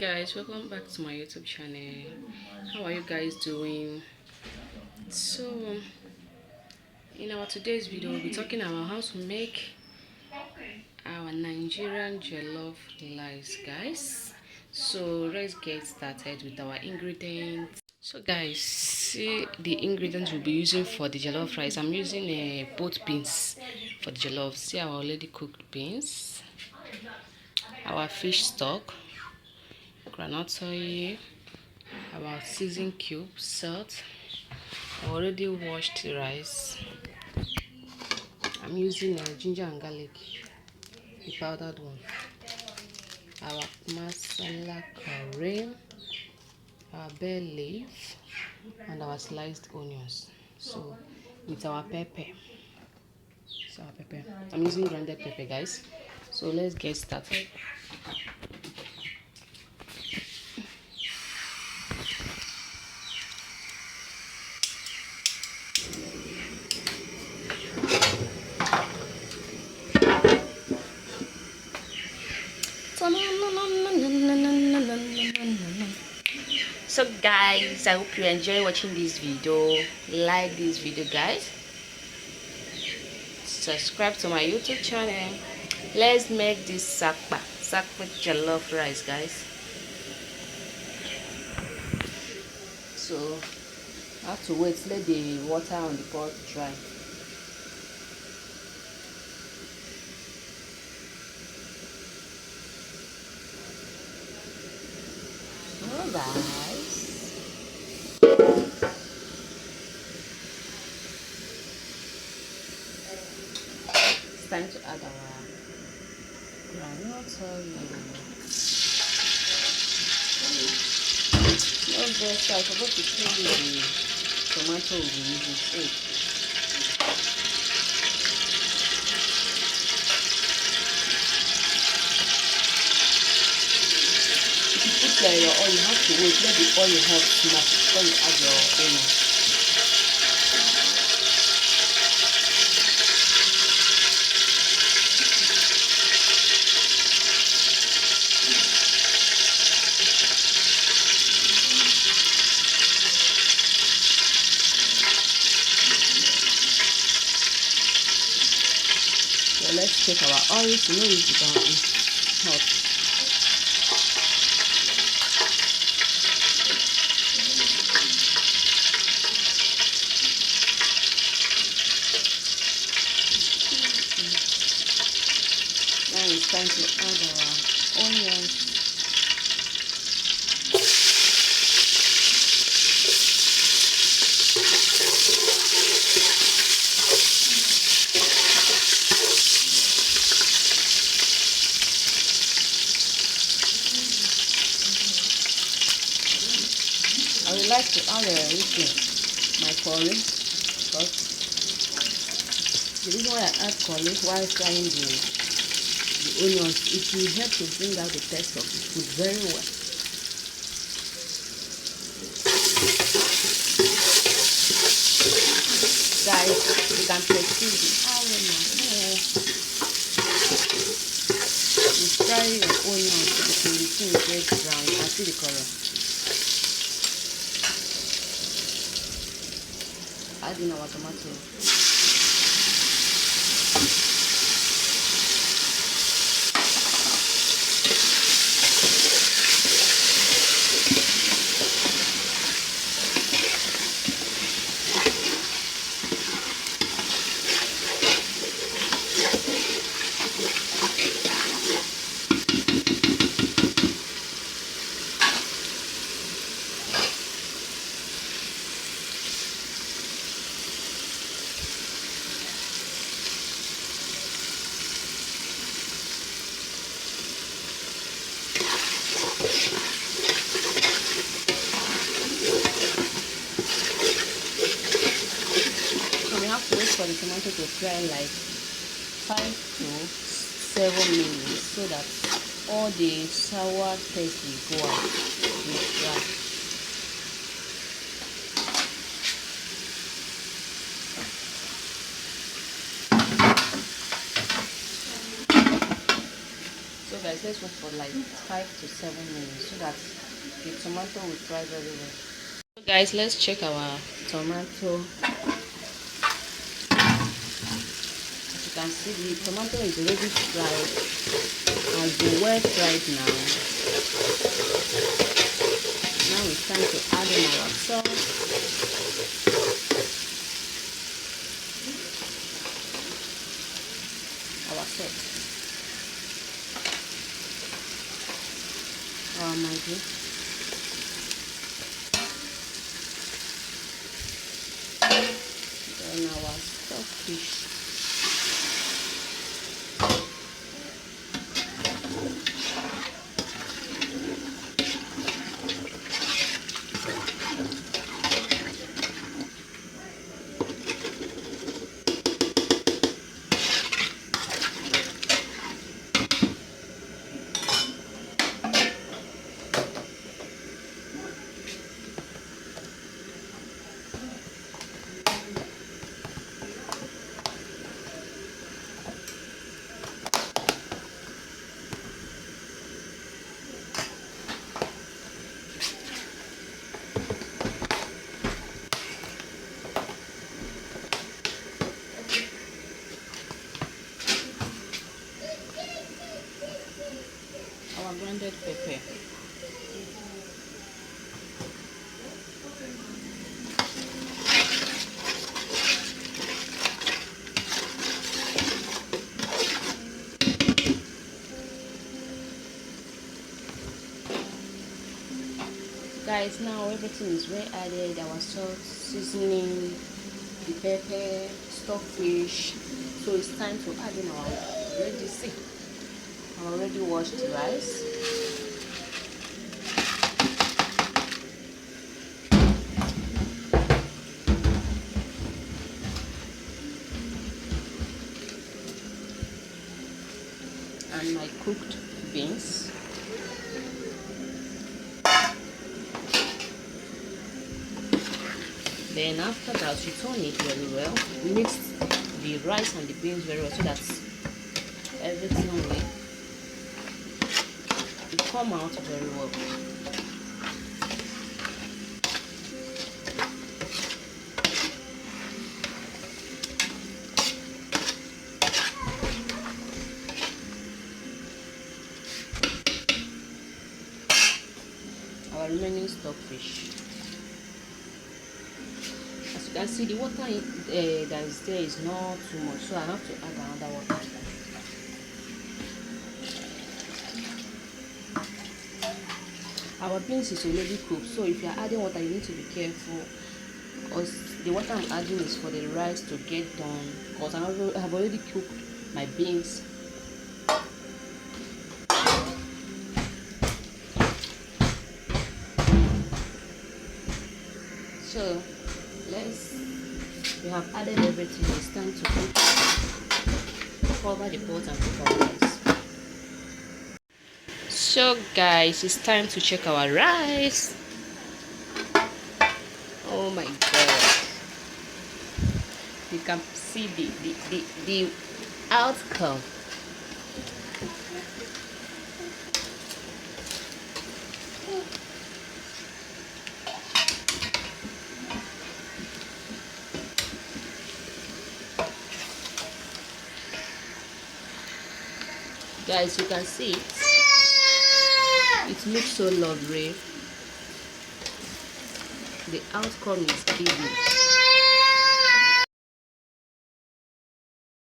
Guys, welcome back to my YouTube channel. How are you guys doing? So in our today's video we'll be talking about how to make our Nigerian jollof rice, guys. So let's get started with our ingredients. So guys, see the ingredients we'll be using for the jollof rice. I'm using both beans for the jollof. See our already cooked beans, our fish stock, groundnut oil, our seasoning cube, salt. I already washed the rice. I'm using ginger and garlic, the powdered one. Our masala curry, our bay leaf, and our sliced onions. So with our pepper. So our pepper. I'm using grounded pepper, guys. So let's get started. So guys, I hope you enjoy watching this video. Like this video, guys. Subscribe to my YouTube channel. Let's make this sakpa jollof rice, guys. So I have to wait, let the water on the pot dry. So guys, it's time to add our groundnut oil. No breast, I forgot to tell you the tomato will be using. Put your oil, you have to wait, let the oil hot small before you add your onion. So let's check our oil to know if it is hot. Now it's time to add our onions. I would like to add my curry, because the reason why I add curry while frying the onions, it will help to bring out the taste of the food very well. Guys, you can perceive the aroma. You fry your onions until the thing gets brown. You can see the color. Add in our tomato. For the tomato to fry like 5 to 7 minutes, so that all the sour taste will go out with dry. So guys, let's wait for like 5 to 7 minutes so that the tomato will fry very well. So guys, let's check our tomato. As you can see, the tomato is already fried, has been well fried now. Now it's time to add in our sauce. Our salt, our maggi, then our stockfish, our grounded pepper. Guys, now everything is well added. Our salt, seasoning, the pepper, stockfish. So it's time to add in our already washed rice. And my cooked beans. Then after that, you turn it very well. Mix the rice and the beans very well so that everything will come out very well. Our remaining stockfish. As you can see, the water that is there is not too much, so I have to add another water. Our beans is already cooked, so if you are adding water, you need to be careful, because the water I'm adding is for the rice to get done, because I have already cooked my beans. So we have added everything. It's time to cover the pot and cook our rice. So guys, it's time to check our rice. Oh my god, you can see the outcome. Guys, you can see it. It looks so lovely. The outcome is giving.